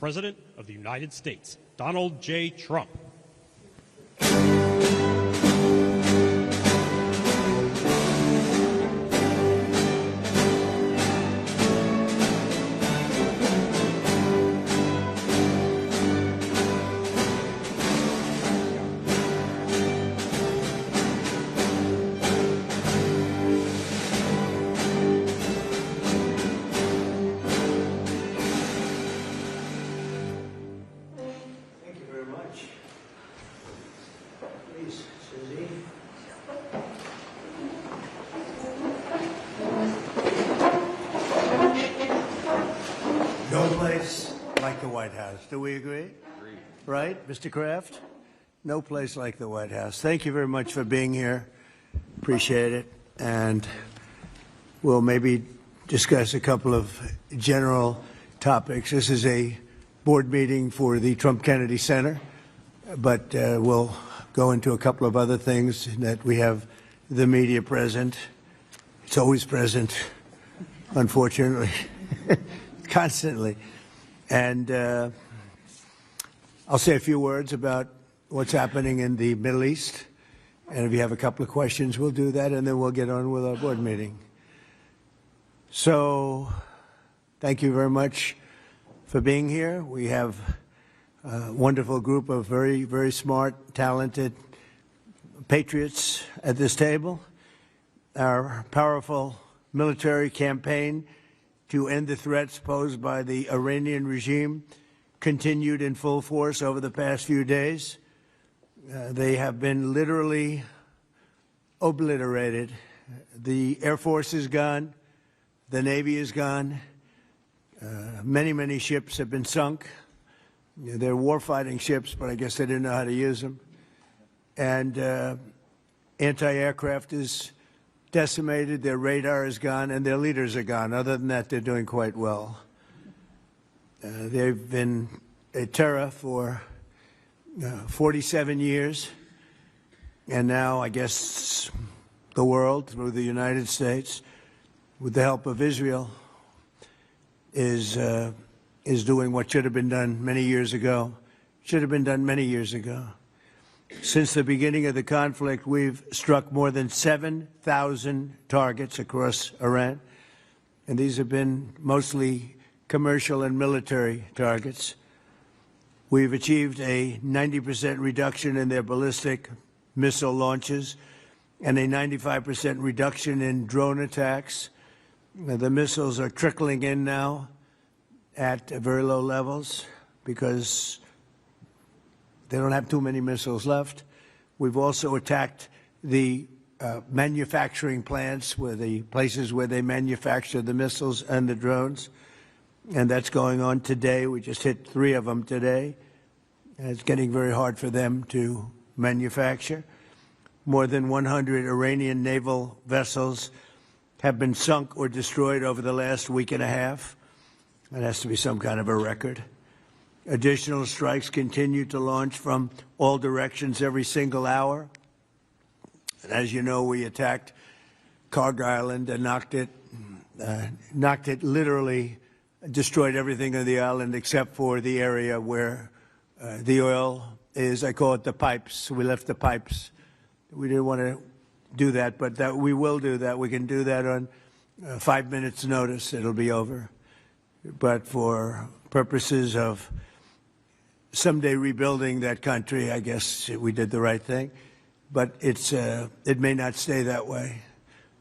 President of the United States, Donald J. Trump. No place like the White House. Do we agree? Agreed. Right, Mr. Kraft? No place like the White House. Thank you very much for being here. Appreciate it. And we'll maybe discuss a couple of general topics. This is a board meeting for the Trump Kennedy Center, but we'll go into a couple of other things that we have the media present. It's always present, unfortunately. Constantly. And I'll say a few words about what's happening in the Middle East. And if you have a couple of questions, we'll do that, and then we'll get on with our board meeting. So thank you very much for being here. We have a wonderful group of very, very smart, talented patriots at this table. Our powerful military campaign to end the threats posed by the Iranian regime continued in full force over the past few days. They have been literally obliterated. The Air Force is gone. The Navy is gone. Many, many ships have been sunk. They're warfighting ships, but I guess they didn't know how to use them. And anti-aircraft is decimated, their radar is gone, and their leaders are gone. Other than that, they're doing quite well. They've been a terror for 47 years, and now I guess the world, through the United States, with the help of Israel, is doing what should have been done many years ago. Should have been done many years ago. Since the beginning of the conflict, we've struck more than 7,000 targets across Iran, and these have been mostly commercial and military targets. We've achieved a 90% reduction in their ballistic missile launches and a 95% reduction in drone attacks. The missiles are trickling in now at very low levels because they don't have too many missiles left. We've also attacked the manufacturing plants, the places where they manufacture the missiles and the drones, and that's going on today. We just hit 3 of them today, and it's getting very hard for them to manufacture. More than 100 Iranian naval vessels have been sunk or destroyed over the last week and a half. That has to be some kind of a record. Additional strikes continue to launch from all directions every single hour. And as you know, we attacked Carg Island and knocked it literally, destroyed everything on the island except for the area where the oil is. I call it the pipes. We left the pipes. We didn't want to do that, but we will do that. We can do that on 5 minutes' notice. It'll be over. But for purposes of someday rebuilding that country, I guess we did the right thing. But it may not stay that way.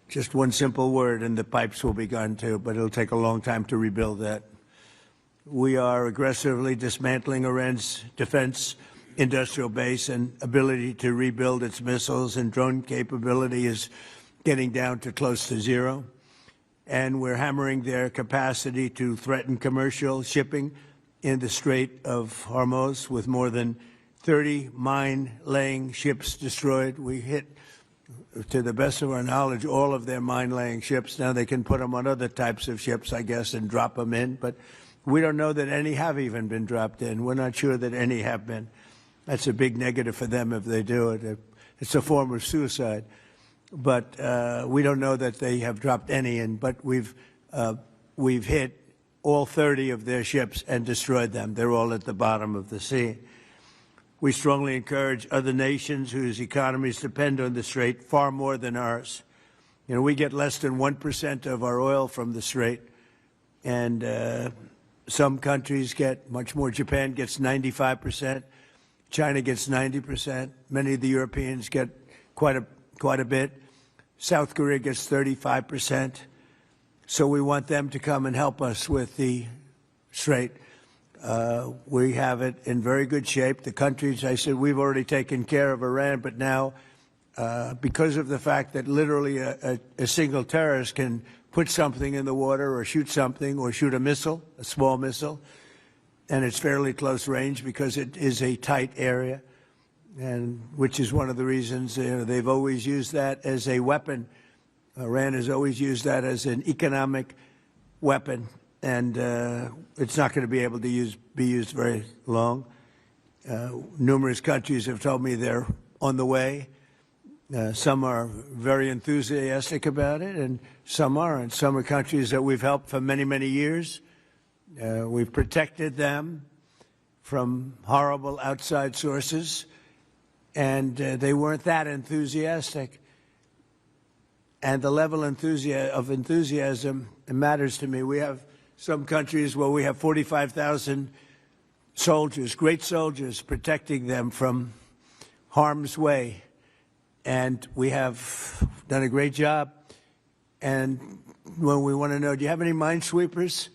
Just one simple word and the pipes will be gone too, but it'll take a long time to rebuild that. We are aggressively dismantling Iran's defense industrial base, and ability to rebuild its missiles and drone capability is getting down to close to zero. And we're hammering their capacity to threaten commercial shipping in the Strait of Hormuz, with more than 30 mine-laying ships destroyed. We hit, to the best of our knowledge, all of their mine-laying ships. Now they can put them on other types of ships, I guess, and drop them in. But we don't know that any have even been dropped in. We're not sure that any have been. That's a big negative for them if they do it. It's a form of suicide. But we don't know that they have dropped any in. But we've hit all 30 of their ships and destroyed them. They're all at the bottom of the sea. We strongly encourage other nations whose economies depend on the Strait far more than ours. You know, we get less than 1% of our oil from the Strait, and some countries get much more. Japan gets 95%. China gets 90%. Many of the Europeans get quite a bit. South Korea gets 35%. So we want them to come and help us with the Strait. We have it in very good shape. The countries, I said, we've already taken care of Iran, but now, because of the fact that literally a single terrorist can put something in the water or shoot something or shoot a missile, a small missile, and it's fairly close range because it is a tight area, and which is one of the reasons they've always used that as a weapon. Iran has always used that as an economic weapon, and it's not going to be able to be used very long. Numerous countries have told me they're on the way. Some are very enthusiastic about it, and some aren't. Some are countries that we've helped for many, many years. We've protected them from horrible outside sources, and they weren't that enthusiastic. And the level of enthusiasm matters to me. We have some countries where we have 45,000 soldiers, great soldiers, protecting them from harm's way. And we have done a great job. And when we want to know, do you have any minesweepers?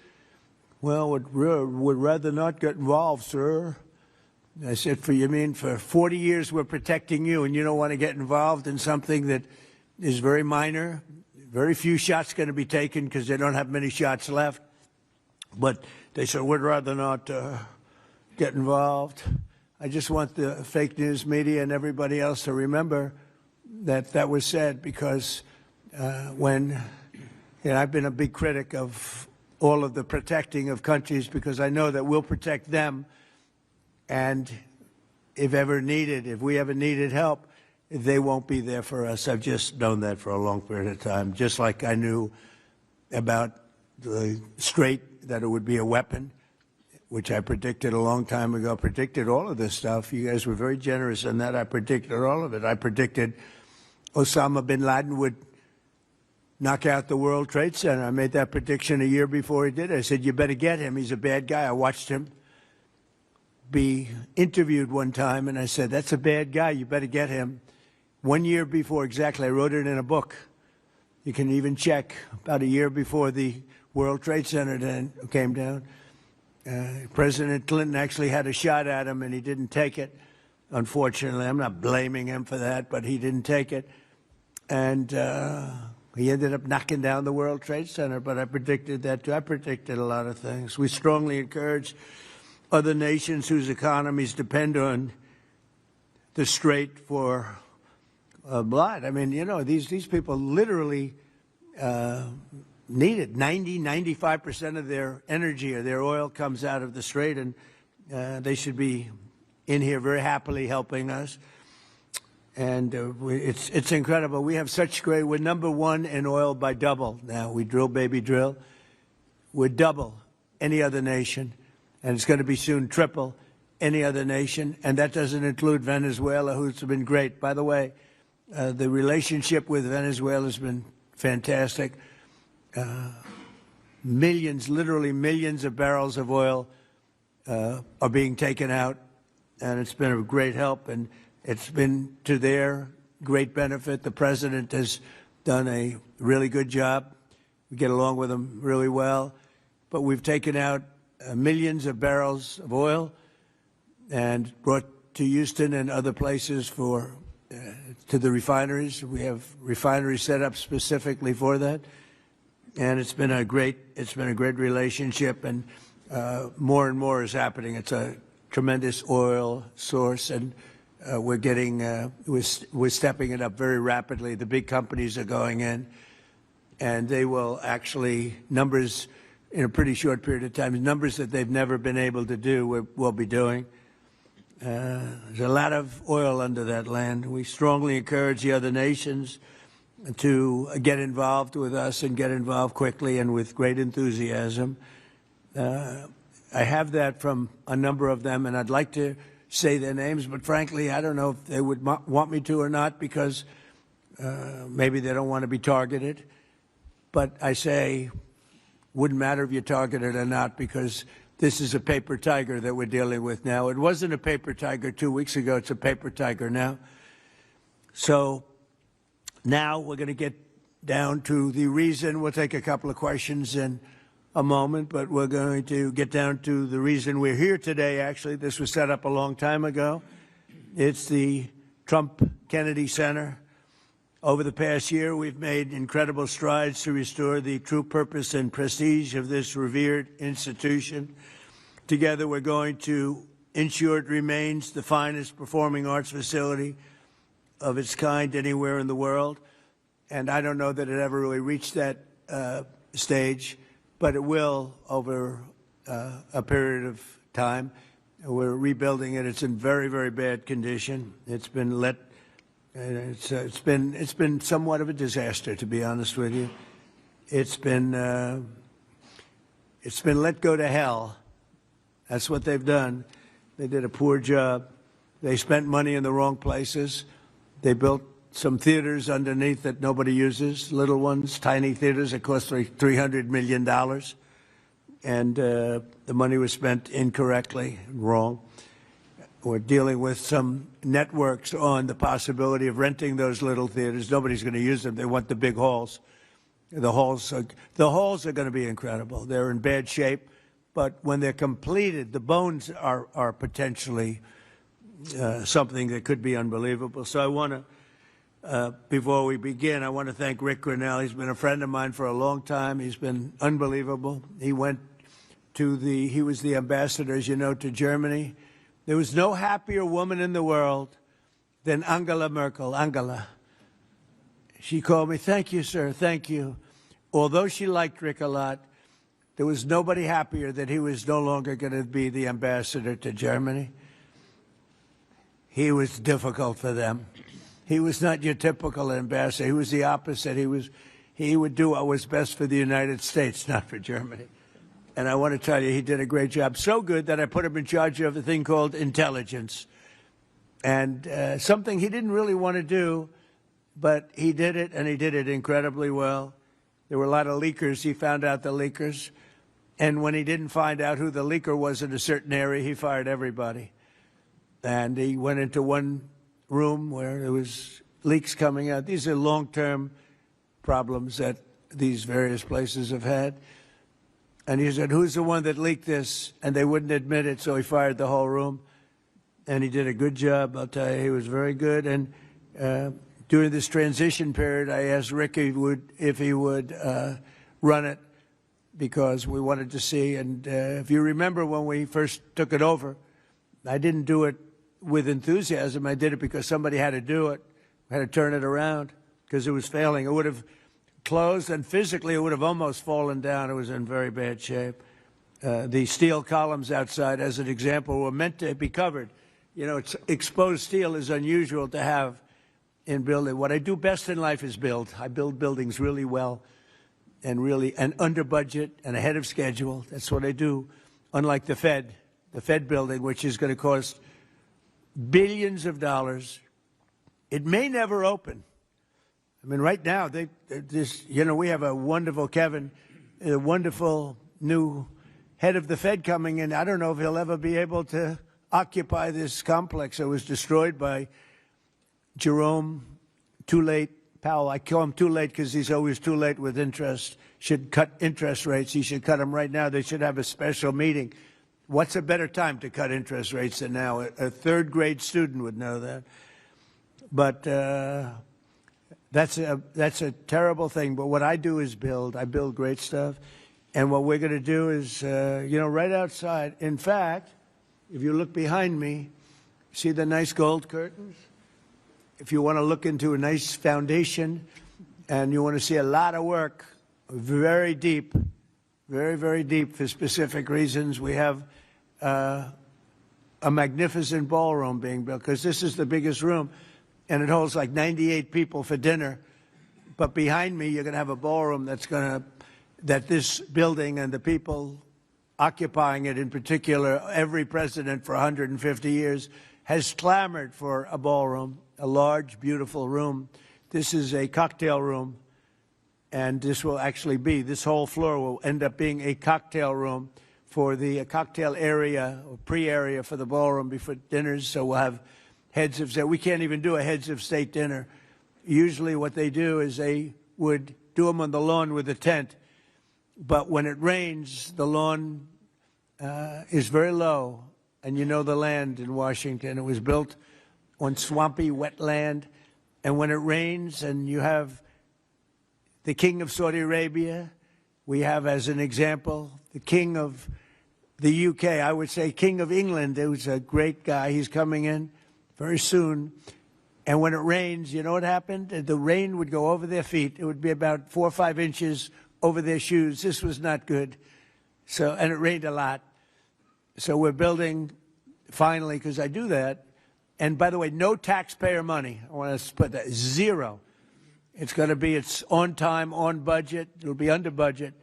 Well, would rather not get involved, sir. I said, for 40 years we're protecting you, and you don't want to get involved in something that is very minor, very few shots going to be taken because they don't have many shots left. But they said, we'd rather not get involved. I just want the fake news media and everybody else to remember that that was said, because when I've been a big critic of all of the protecting of countries, because I know that we'll protect them, and if we ever needed help, they won't be there for us. I've just known that for a long period of time, just like I knew about the Strait, that it would be a weapon, which I predicted a long time ago. I predicted all of this stuff. You guys were very generous in that. I predicted all of it. I predicted Osama bin Laden would knock out the World Trade Center. I made that prediction a year before he did it. I said, you better get him. He's a bad guy. I watched him be interviewed one time, and I said, that's a bad guy. You better get him. 1 year before, exactly, I wrote it in a book. You can even check, about a year before the World Trade Center came down. President Clinton actually had a shot at him, and he didn't take it, unfortunately. I'm not blaming him for that, but he didn't take it. And he ended up knocking down the World Trade Center, but I predicted that too. I predicted a lot of things. We strongly encourage other nations whose economies depend on the Strait for blood. I mean, these people literally need it. 95% of their energy or their oil comes out of the Strait, and they should be in here very happily helping us. And it's incredible. We have such great, we're number one in oil by double now. We drill, baby, drill. We're double any other nation, and it's going to be soon triple any other nation. And that doesn't include Venezuela, who's been great. By the way, the relationship with Venezuela has been fantastic. Millions, literally millions of barrels of oil are being taken out, and it's been a great help, and it's been to their great benefit. The president has done a really good job. We get along with him really well, but we've taken out millions of barrels of oil and brought to Houston and other places to the refineries. We have refineries set up specifically for that, and it's been a great relationship, and more and more is happening. It's a tremendous oil source, and we're stepping it up very rapidly. The big companies are going in, and they will actually, numbers in a pretty short period of time, numbers that they've never been able to do, we'll be doing. There's a lot of oil under that land. We strongly encourage the other nations to get involved with us and get involved quickly and with great enthusiasm. I have that from a number of them, and I'd like to say their names, but frankly, I don't know if they would want me to or not, because maybe they don't want to be targeted. But I say, wouldn't matter if you're targeted or not, because this is a paper tiger that we're dealing with now. It wasn't a paper tiger 2 weeks ago. It's a paper tiger now. So now we're going to get down to the reason. We'll take a couple of questions in a moment, but we're going to get down to the reason we're here today. Actually, this was set up a long time ago. It's the Trump Kennedy Center. Over the past year, we've made incredible strides to restore the true purpose and prestige of this revered institution. Together, we're going to ensure it remains the finest performing arts facility of its kind anywhere in the world. And I don't know that it ever really reached that stage, but it will over a period of time. We're rebuilding it. It's in very, very bad condition. It's been it's been somewhat of a disaster, to be honest with you. It's been let go to hell. That's what they've done. They did a poor job. They spent money in the wrong places. They built some theaters underneath that nobody uses, little ones, tiny theaters that cost $300 million. And the money was spent incorrectly, wrong. We're dealing with some networks on the possibility of renting those little theaters. Nobody's going to use them. They want the big halls. The halls are going to be incredible. They're in bad shape, but when they're completed, the bones are potentially something that could be unbelievable. So I want to, before we begin, I want to thank Rick Grinnell. He's been a friend of mine for a long time. He's been unbelievable. He was the ambassador, as you know, to Germany. There was no happier woman in the world than Angela Merkel. Angela. She called me, "Thank you, sir, thank you." Although she liked Rick a lot, there was nobody happier that he was no longer going to be the ambassador to Germany. He was difficult for them. He was not your typical ambassador. He was the opposite. He would do what was best for the United States, not for Germany. And I want to tell you, he did a great job. So good that I put him in charge of a thing called intelligence. And something he didn't really want to do, but he did it, and he did it incredibly well. There were a lot of leakers. He found out the leakers. And when he didn't find out who the leaker was in a certain area, he fired everybody. And he went into one room where there was leaks coming out. These are long-term problems that these various places have had. And he said, "Who's the one that leaked this?" And they wouldn't admit it, so he fired the whole room. And he did a good job, I'll tell you. He was very good. And during this transition period, I asked Rick if he would run it, because we wanted to see. And if you remember when we first took it over, I didn't do it with enthusiasm. I did it because somebody had to do it, had to turn it around, because it was failing. It would have closed, and physically it would have almost fallen down. It was in very bad shape. The steel columns outside, as an example, were meant to be covered. You know, exposed steel is unusual to have in building. What I do best in life is build. I build buildings really well and under budget and ahead of schedule. That's what I do, unlike the Fed building, which is going to cost billions of dollars. It may never open. I mean, right now, we have a wonderful a wonderful new head of the Fed coming in. I don't know if he'll ever be able to occupy this complex that was destroyed by Jerome Too Late Powell. I call him too late because he's always too late with interest. Should cut interest rates. He should cut them right now. They should have a special meeting. What's a better time to cut interest rates than now? A third-grade student would know that. But that's a terrible thing. But what I do is build. I build great stuff. And what we're going to do is, right outside. In fact, if you look behind me, see the nice gold curtains? If you want to look into a nice foundation and you want to see a lot of work, very deep, very, very deep for specific reasons, we have a magnificent ballroom being built, because this is the biggest room, and it holds like 98 people for dinner. But behind me, you're going to have a ballroom that this building and the people occupying it in particular, every president for 150 years has clamored for a ballroom, a large, beautiful room. This is a cocktail room, and this will actually be, this whole floor will end up being a cocktail room for the cocktail area, or pre-area for the ballroom before dinners. So we'll have heads of state. We can't even do a heads of state dinner. Usually what they do is they would do them on the lawn with a tent. But when it rains, the lawn is very low. And you know the land in Washington. It was built on swampy, wet land. And when it rains and you have the king of Saudi Arabia, we have, as an example, the king of the UK, I would say king of England, who's a great guy. He's coming in very soon. And when it rains, you know what happened? The rain would go over their feet. It would be about 4 or 5 inches over their shoes. This was not good. So, and it rained a lot. So we're building, finally, because I do that. And by the way, no taxpayer money. I want to put that, zero. It's going to be, it's on time, on budget. It'll be under budget.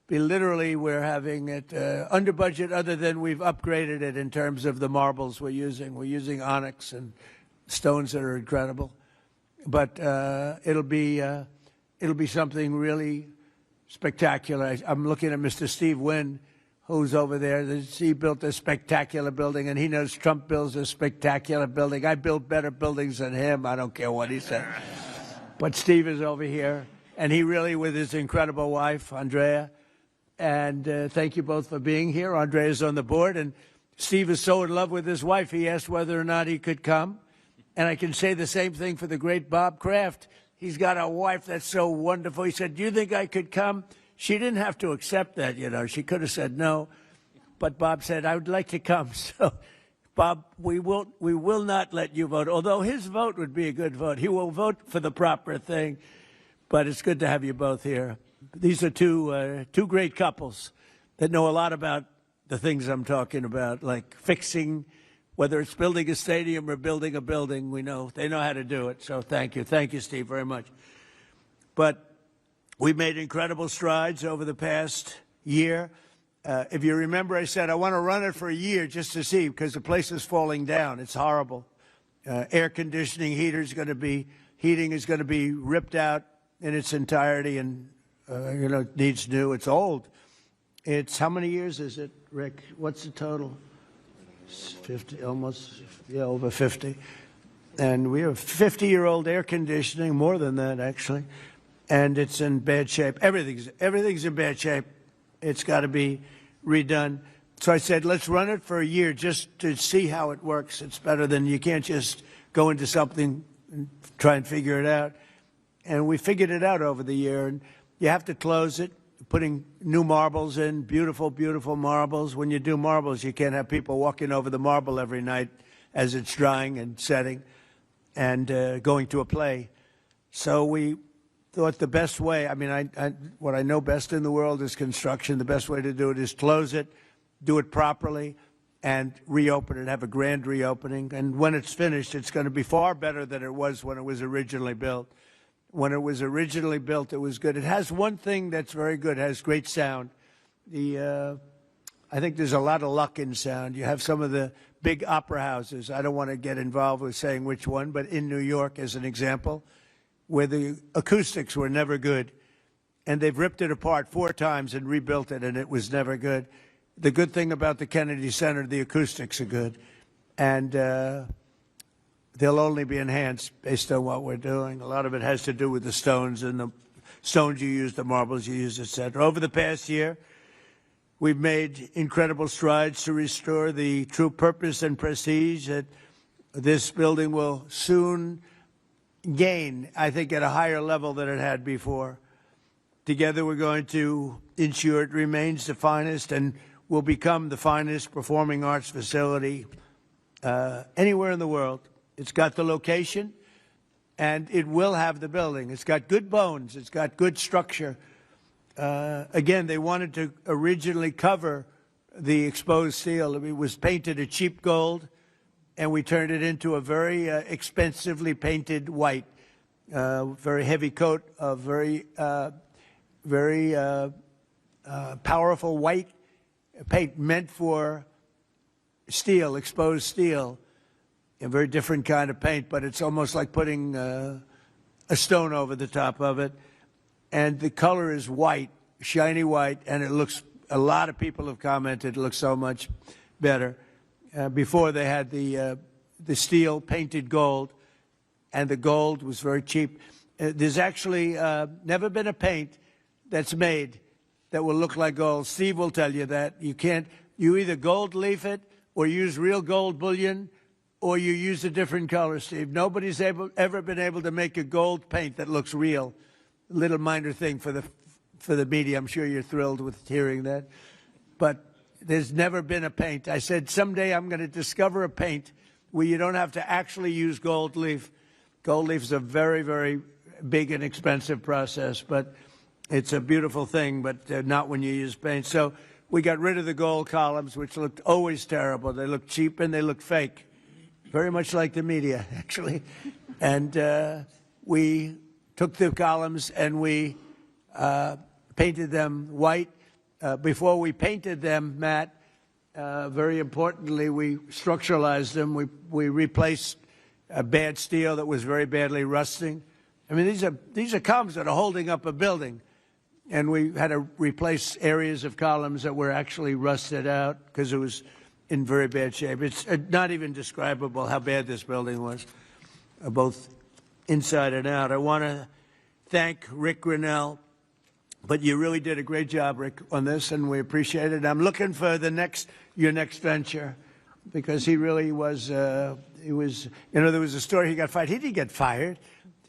Be literally, we're having it under budget, other than we've upgraded it in terms of the marbles we're using. We're using onyx and stones that are incredible. But it'll be something really spectacular. I'm looking at Mr. Steve Wynn, who's over there. He built a spectacular building, and he knows Trump builds a spectacular building. I build better buildings than him. I don't care what he said. But Steve is over here, and he really, with his incredible wife, Andrea, and thank you both for being here. Andrea is on the board, and Steve is so in love with his wife, he asked whether or not he could come. And I can say the same thing for the great Bob Kraft. He's got a wife that's so wonderful. He said, do you think I could come? She didn't have to accept that, you know. She could have said no. But Bob said, I would like to come. So, Bob, we will not let you vote, although his vote would be a good vote. He will vote for the proper thing. But it's good to have you both here. These are two great couples that know a lot about the things I'm talking about, like fixing, whether it's building a stadium or building a building. We know they know how to do it. So thank you, Steve, very much. But we've made incredible strides over the past year. If you remember, I said I want to run it for a year just to see, because the place is falling down. It's horrible. Air conditioning, heating is going to be ripped out in its entirety, and it needs new. It's old. It's, how many years is it, Rick? What's the total? 50, almost, yeah, over 50. And we have 50-year-old air conditioning, more than that, actually. And it's in bad shape. Everything's in bad shape. It's got to be redone. So I said, let's run it for a year just to see how it works. It's better than, you can't just go into something and try and figure it out. And we figured it out over the year. And you have to close it, putting new marbles in, beautiful, beautiful marbles. When you do marbles, you can't have people walking over the marble every night as it's drying and setting and going to a play. So we thought the best way, I mean, what I know best in the world is construction. The best way to do it is close it, do it properly, and reopen it, have a grand reopening. And when it's finished, it's going to be far better than it was when it was originally built. When it was originally built, it was good. It has one thing that's very good. It has great sound. I think there's a lot of luck in sound. You have some of the big opera houses. I don't want to get involved with saying which one, but in New York, as an example, where the acoustics were never good, and they've ripped it apart 4 times and rebuilt it, and it was never good. The good thing about the Kennedy Center, the acoustics are good, and they'll only be enhanced based on what we're doing. A lot of it has to do with the stones and the stones you use, the marbles you use, etc. Over the past year, we've made incredible strides to restore the true purpose and prestige that this building will soon gain, I think, at a higher level than it had before. Together, we're going to ensure it remains the finest and will become the finest performing arts facility anywhere in the world. It's got the location, and it will have the building. It's got good bones. It's got good structure. Again, they wanted to originally cover the exposed steel. It was painted a cheap gold, and we turned it into a very expensively painted white, very heavy coat of very powerful white paint meant for steel, exposed steel, a very different kind of paint, but it's almost like putting a stone over the top of it. And the color is white, shiny white, and it looks, a lot of people have commented, it looks so much better. Before they had the steel painted gold, and the gold was very cheap. There's actually never been a paint that's made that will look like gold. Steve will tell you that. You can't, you either gold leaf it or use real gold bullion or you use a different color, Steve. Nobody's ever been able to make a gold paint that looks real. Little minor thing for the media. I'm sure you're thrilled with hearing that. But there's never been a paint. I said someday I'm going to discover a paint where you don't have to actually use gold leaf. Gold leaf is a very, very big and expensive process, but it's a beautiful thing, but not when you use paint. So we got rid of the gold columns, which looked always terrible. They looked cheap and they looked fake, very much like the media, actually. And we took the columns and we painted them white. Before we painted them matte, very importantly, we structuralized them. We replaced bad steel that was very badly rusting. I mean, these are columns that are holding up a building. And we had to replace areas of columns that were actually rusted out because it was in very bad shape. It's not even describable how bad this building was, both inside and out. I want to thank Rick Grinnell, but you really did a great job, Rick, on this, and we appreciate it. I'm looking for your next venture, because he really was, there was a story he got fired. He didn't get fired.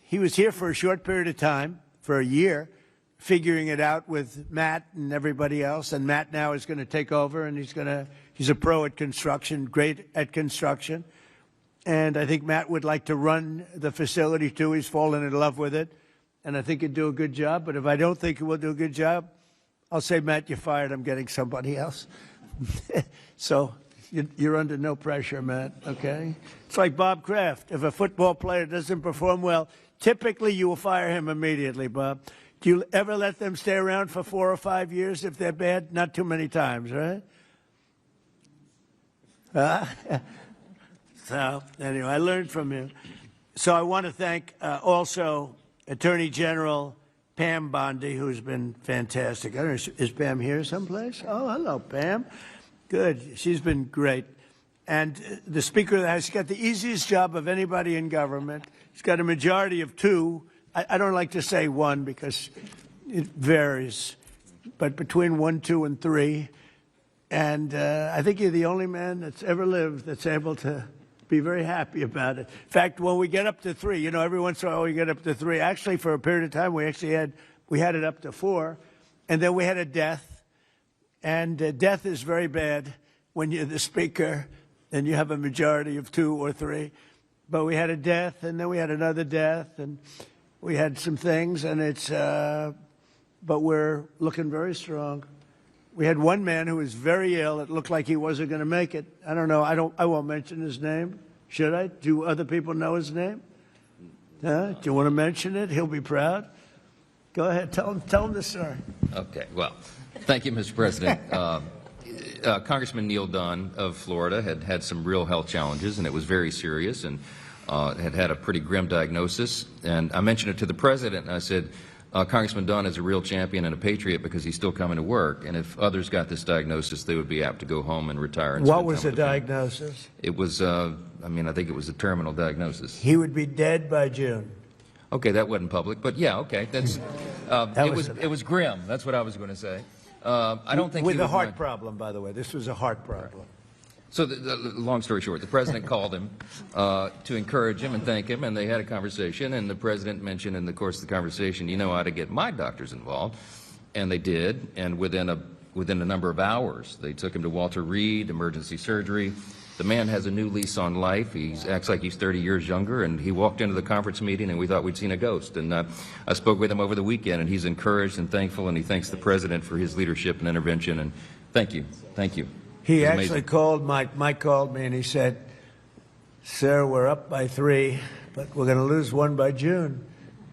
He was here for a short period of time, for a year, figuring it out with Matt and everybody else, and Matt now is going to take over, and he's a pro at construction, great at construction, and I think Matt would like to run the facility too. He's fallen in love with it, and I think he'd do a good job, but if I don't think he will do a good job, I'll say, Matt, you're fired, I'm getting somebody else. So you're under no pressure, Matt, okay? It's like Bob Kraft. If a football player doesn't perform well, typically you will fire him immediately, Bob. Do you ever let them stay around for 4 or 5 years if they're bad? Not too many times, right? So, anyway, I learned from you. So I want to thank also Attorney General Pam Bondi, who's been fantastic. I don't know, is Pam here someplace? Oh, hello, Pam. Good. She's been great. And the Speaker of the House, he's got the easiest job of anybody in government. He's got a majority of 2. I don't like to say 1 because it varies, but between 1, 2, and 3. And I think you're the only man that's ever lived that's able to be very happy about it. In fact, when we get up to 3, you know, every once in a while we get up to 3. Actually, for a period of time, we had it up to 4, and then we had a death. And death is very bad when you're the Speaker and you have a majority of 2 or 3. But we had a death, and then we had another death, and we had some things, and but we're looking very strong. We had one man who was very ill. It looked like he wasn't going to make it. I don't know. I won't mention his name. Should I? Do other people know his name? Do you want to mention it? He'll be proud. Go ahead. Tell him the story. Okay. Well, thank you, Mr. President. Congressman Neil Dunn of Florida had some real health challenges, and it was very serious, and had a pretty grim diagnosis. And I mentioned it to the President, and I said, Congressman Dunn is a real champion and a patriot because he's still coming to work, and if others got this diagnosis, they would be apt to go home and retire. And what was the diagnosis? It was, I think it was a terminal diagnosis. He would be dead by June. Okay, that wasn't public, but yeah, okay, that's it was grim. That's what I was going to say. I don't think with a heart problem, by the way. This was a heart problem. So, long story short, the President called him to encourage him and thank him, and they had a conversation, and the President mentioned in the course of the conversation, you know how to get my doctors involved, and they did, and within a number of hours, they took him to Walter Reed, emergency surgery. The man has a new lease on life. He acts like he's 30 years younger, and he walked into the conference meeting, and we thought we'd seen a ghost. And I spoke with him over the weekend, and he's encouraged and thankful, and he thanks the President for his leadership and intervention, and thank you. Thank you. He actually called Mike. Mike called me and he said, sir, we're up by 3, but we're going to lose 1 by June.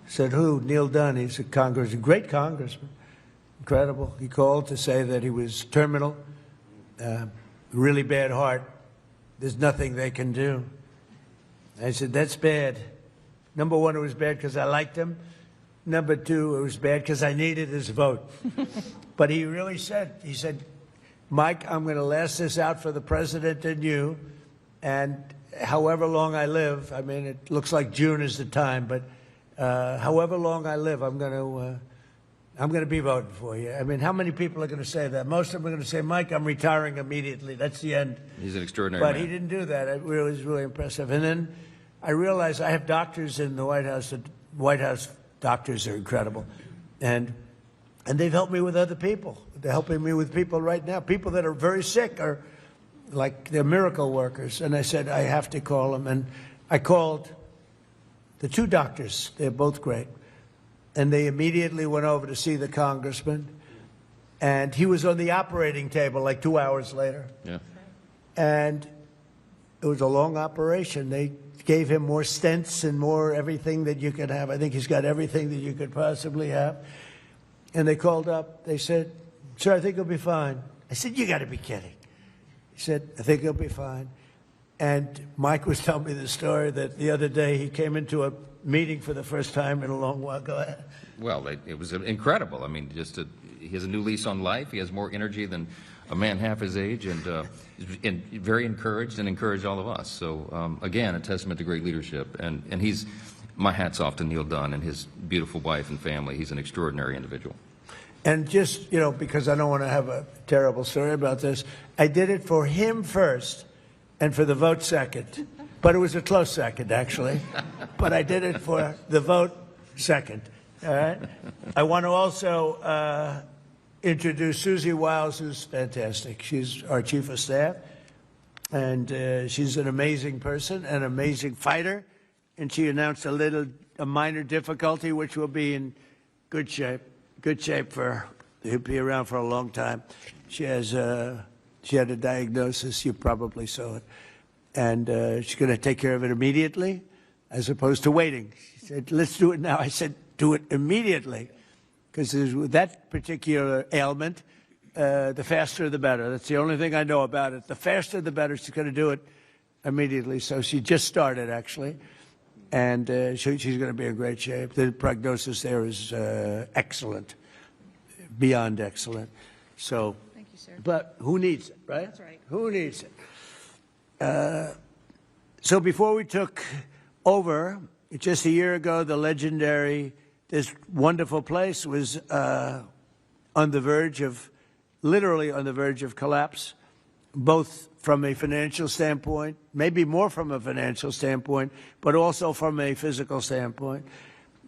I said, who? Neil Dunn. He's a great congressman. Incredible. He called to say that he was terminal really bad heart. There's nothing they can do. I said, that's bad. Number one, it was bad because I liked him. Number two, it was bad because I needed his vote. But he really said, he said, Mike, I'm going to last this out for the president and you, and however long I live, I mean, it looks like June is the time, but however long I live, I'm going to be voting for you. I mean, how many people are going to say that? Most of them are going to say, Mike, I'm retiring immediately. That's the end. He's an extraordinary man. But he didn't do that. It was really impressive. And then I realized I have doctors in the White House. The White House doctors are incredible. And they've helped me with other people. They're helping me with people right now. People that are very sick are like they're miracle workers. And I said, I have to call them. And I called the two doctors. They're both great. And they immediately went over to see the congressman. And he was on the operating table like 2 hours later. Yeah. And it was a long operation. They gave him more stents and more everything that you could have. I think he's got everything that you could possibly have. And they called up. They said, sir, I think he'll be fine. I said, you got to be kidding. He said, I think he'll be fine. And Mike was telling me the story that the other day he came into a meeting for the first time in a long while. Go ahead. Well, it was incredible. I mean, he has a new lease on life. He has more energy than a man half his age, and very encouraged and encouraged all of us. So, again, a testament to great leadership. And he's, my hat's off to Neil Dunn and his beautiful wife and family. He's an extraordinary individual. And just, you know, because I don't want to have a terrible story about this, I did it for him first and for the vote second. But it was a close second, actually. But I did it for the vote second. All right? I want to also introduce Susie Wiles, who's fantastic. She's our chief of staff. And she's an amazing person, an amazing fighter. And she announced a minor difficulty, which will be in good shape. Good shape for, he'll be around for a long time. She had a diagnosis, you probably saw it. And she's going to take care of it immediately, as opposed to waiting. She said, let's do it now. I said, do it immediately. Because with that particular ailment, the faster the better. That's the only thing I know about it. The faster the better. She's going to do it immediately. So she just started, actually. And she's going to be in great shape. The prognosis there is excellent, beyond excellent. So, thank you, sir. But who needs it, right? That's right. Who needs it? So before we took over, just a year ago, the legendary, this wonderful place was on the verge of, literally on the verge of collapse, both from a financial standpoint, maybe more from a financial standpoint, but also from a physical standpoint.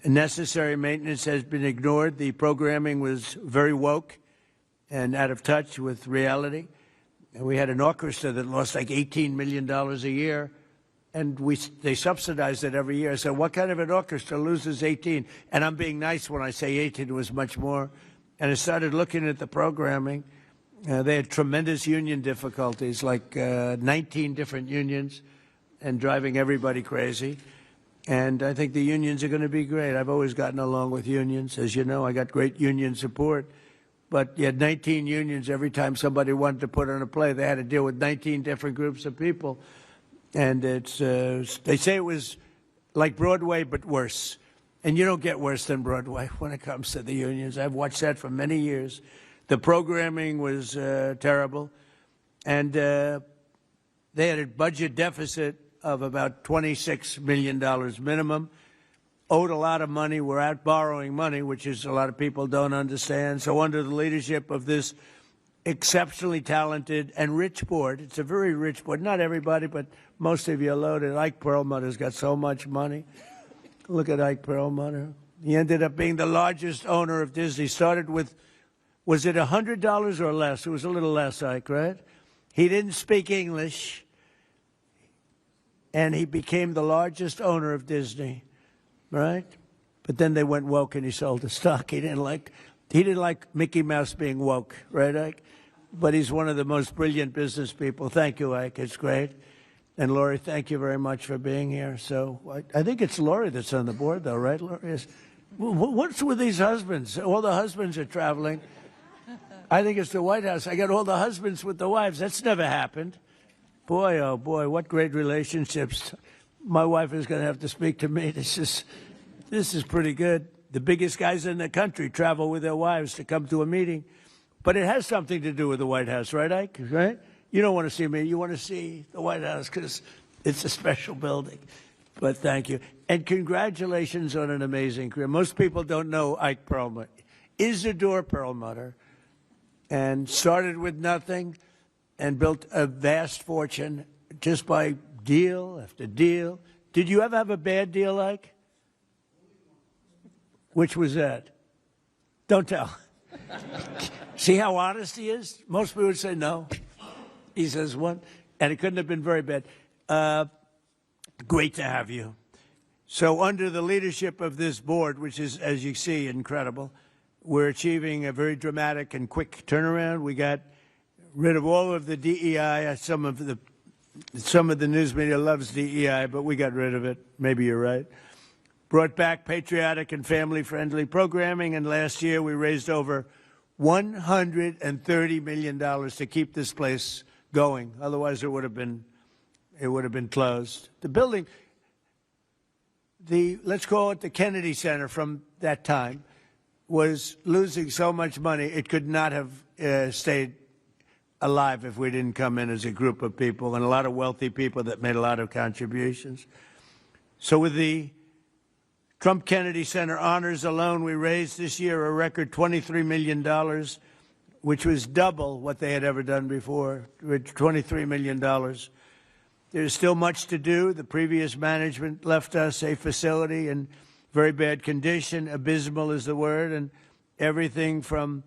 Necessary maintenance has been ignored. The programming was very woke and out of touch with reality. And we had an orchestra that lost like $18 million a year, and they subsidized it every year. So what kind of an orchestra loses 18? And I'm being nice when I say 18, it was much more. And I started looking at the programming. They had tremendous union difficulties, like 19 different unions, and driving everybody crazy. And I think the unions are going to be great. I've always gotten along with unions. As you know, I got great union support. But you had 19 unions. Every time somebody wanted to put on a play, they had to deal with 19 different groups of people. And it's they say it was like Broadway, but worse. And you don't get worse than Broadway when it comes to the unions. I've watched that for many years. The programming was terrible. And they had a budget deficit of about $26 million minimum. Owed a lot of money, were out borrowing money, which is a lot of people don't understand. So under the leadership of this exceptionally talented and rich board, it's a very rich board, not everybody, but most of you are loaded. Ike Perlmutter's got so much money. Look at Ike Perlmutter. He ended up being the largest owner of Disney. Started with, was it $100 or less? It was a little less, Ike, right? He didn't speak English, and he became the largest owner of Disney. Right? But then they went woke and he sold the stock. He didn't like Mickey Mouse being woke, right, Ike? But he's one of the most brilliant business people. Thank you, Ike. It's great. And Lori, thank you very much for being here. So I think it's Lori that's on the board, though, right, Lori? What's with these husbands? All the husbands are traveling. I think it's the White House. I got all the husbands with the wives. That's never happened. Boy, oh boy, what great relationships. My wife is going to have to speak to me. This is pretty good. The biggest guys in the country travel with their wives to come to a meeting. But it has something to do with the White House, right, Ike? Right? You don't want to see me. You want to see the White House because it's a special building. But thank you. And congratulations on an amazing career. Most people don't know Ike Perlmutter. Isidore Perlmutter. And started with nothing and built a vast fortune just by deal after deal. Did you ever have a bad deal, Ike? Which was that? Don't tell. See how honest he is? Most people would say no. He says one, and it couldn't have been very bad. Great to have you. So under the leadership of this board, which is, as you see, incredible, we're achieving a very dramatic and quick turnaround. We got rid of all of the DEI. Some of the news media loves DEI, but we got rid of it. Maybe you're right. Brought back patriotic and family-friendly programming, and last year we raised over $130 million to keep this place going. Otherwise, it would have been closed. The building, let's call it the Kennedy Center from that time, was losing so much money it could not have stayed alive if we didn't come in as a group of people and a lot of wealthy people that made a lot of contributions. So with the Trump Kennedy Center honors alone, we raised this year a record $23 million, which was double what they had ever done before, $23 million. There's still much to do. The previous management left us a facility in very bad condition. Abysmal is the word, and everything from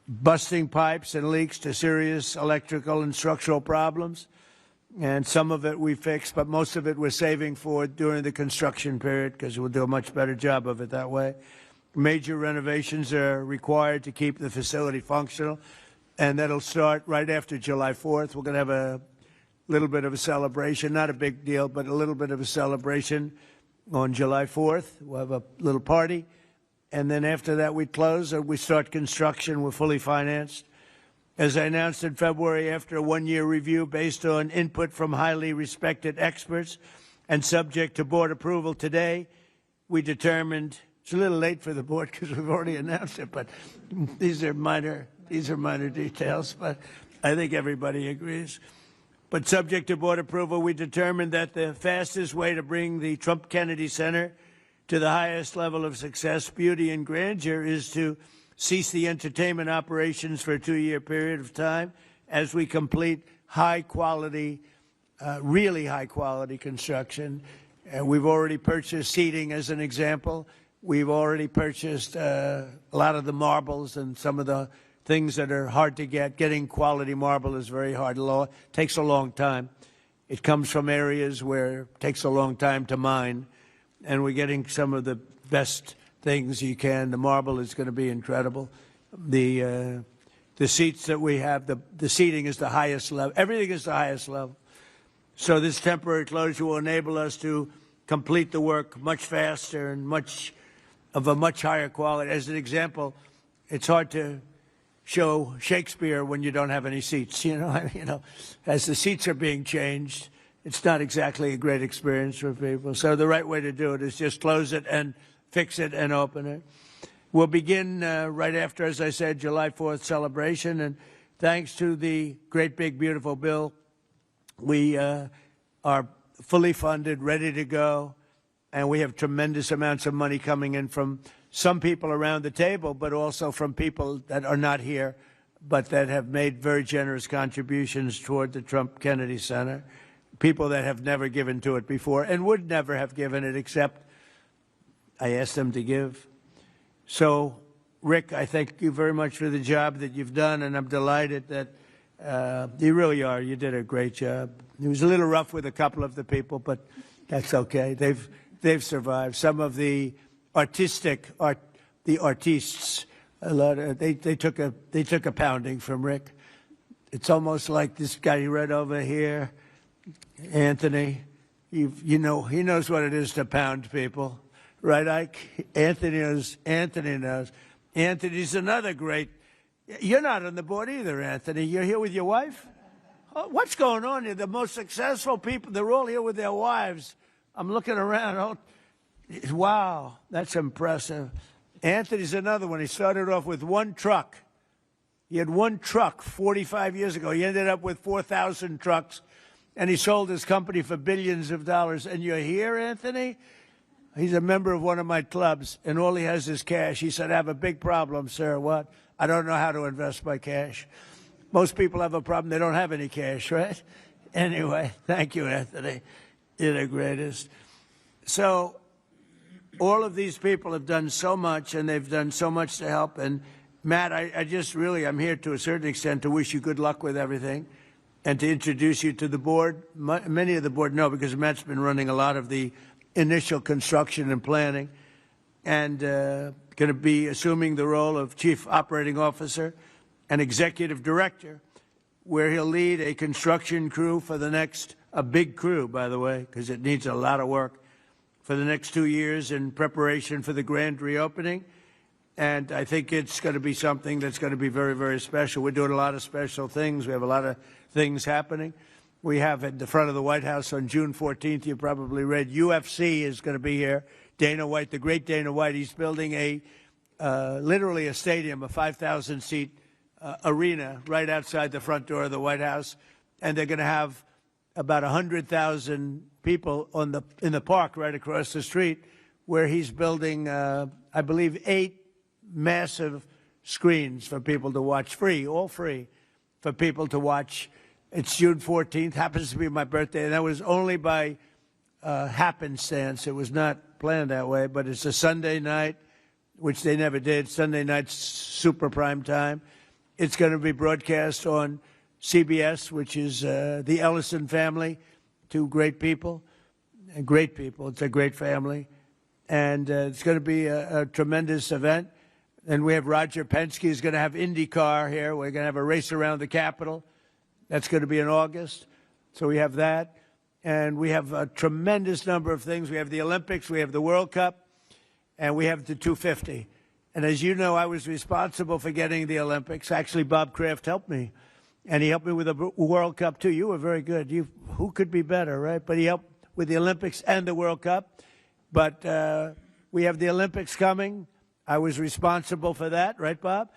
busting pipes and leaks to serious electrical and structural problems. And some of it we fixed, but most of it we're saving for during the construction period because we'll do a much better job of it that way. Major renovations are required to keep the facility functional, and that'll start right after July 4th. We're going to have a little bit of a celebration, not a big deal, but a little bit of a celebration on July 4th. We'll have a little party, and then after that we close or we start construction. We're fully financed. As I announced in February, after a one-year review based on input from highly respected experts and subject to board approval today, we determined, it's a little late for the board because we've already announced it, but these are minor details, but I think everybody agrees. But subject to board approval, we determined that the fastest way to bring the Trump Kennedy Center to the highest level of success, beauty, and grandeur is to cease the entertainment operations for a 2-year period of time as we complete high-quality, really high-quality construction. We've already purchased seating, as an example. We've already purchased a lot of the marbles and some of the things that are hard to get. Getting quality marble is very hard. It takes a long time. It comes from areas where it takes a long time to mine, and we're getting some of the best things you can. The marble is going to be incredible. The seats that we have, the seating is the highest level. Everything is the highest level. So this temporary closure will enable us to complete the work much faster and much higher quality. As an example, it's hard to show Shakespeare when you don't have any seats. As the seats are being changed, it's not exactly a great experience for people. So the right way to do it is just close it and fix it and open it. We'll begin right after, as I said, July 4th celebration. And thanks to the great, big, beautiful bill, we are fully funded, ready to go. And we have tremendous amounts of money coming in from some people around the table, but also from people that are not here, but that have made very generous contributions toward the Trump Kennedy Center. People that have never given to it before and would never have given it except I asked them to give. So, Rick, I thank you very much for the job that you've done, and I'm delighted that you really are. You did a great job. It was a little rough with a couple of the people, but that's okay. They've survived. Some of the artists, they took a pounding from Rick. It's almost like this guy right over here, Anthony. He knows what it is to pound people. Right, Ike? Anthony knows. Anthony's another great You're not on the board either, Anthony. You're here with your wife? Oh, what's going on here? The most successful people, they're all here with their wives. I'm looking around. Oh, wow, that's impressive. Anthony's another one. He started off with one truck. He had one truck 45 years ago. He ended up with 4,000 trucks, and he sold his company for billions of dollars. And you're here, Anthony? He's a member of one of my clubs, and all he has is cash. He said, I have a big problem, sir. What? I don't know how to invest my cash. Most people have a problem. They don't have any cash, right? Anyway, thank you, Anthony. You're the greatest. So all of these people have done so much, and they've done so much to help. And, Matt, I just really, I'm here to a certain extent to wish you good luck with everything and to introduce you to the board. Many of the board know because Matt's been running a lot of the initial construction and planning, and going to be assuming the role of Chief Operating Officer and Executive Director, where he'll lead a construction crew for the next, a big crew, by the way, because it needs a lot of work, for the next 2 years in preparation for the grand reopening. And I think it's going to be something that's going to be very, very special. We're doing a lot of special things. We have a lot of things happening. We have at the front of the White House on June 14th, you probably read, UFC is going to be here. Dana White, the great Dana White, he's building a literally a stadium, a 5,000-seat arena right outside the front door of the White House, and they're going to have about 100,000 people in the park right across the street, where he's building, I believe, 8 massive screens for people to watch, free, all free, for people to watch. It's June 14th, happens to be my birthday, and that was only by happenstance. It was not planned that way, but it's a Sunday night, which they never did. Sunday night's super prime time. It's going to be broadcast on CBS, which is the Ellison family, 2 great people, and great people. It's a great family, and it's going to be a tremendous event. And we have Roger Penske is going to have IndyCar here. We're going to have a race around the Capitol. That's going to be in August. So we have that. And we have a tremendous number of things. We have the Olympics, we have the World Cup, and we have the 250. And as you know, I was responsible for getting the Olympics. Actually, Bob Kraft helped me. And he helped me with the World Cup, too. You were very good. Who could be better, right? But he helped with the Olympics and the World Cup. But we have the Olympics coming. I was responsible for that, right, Bob?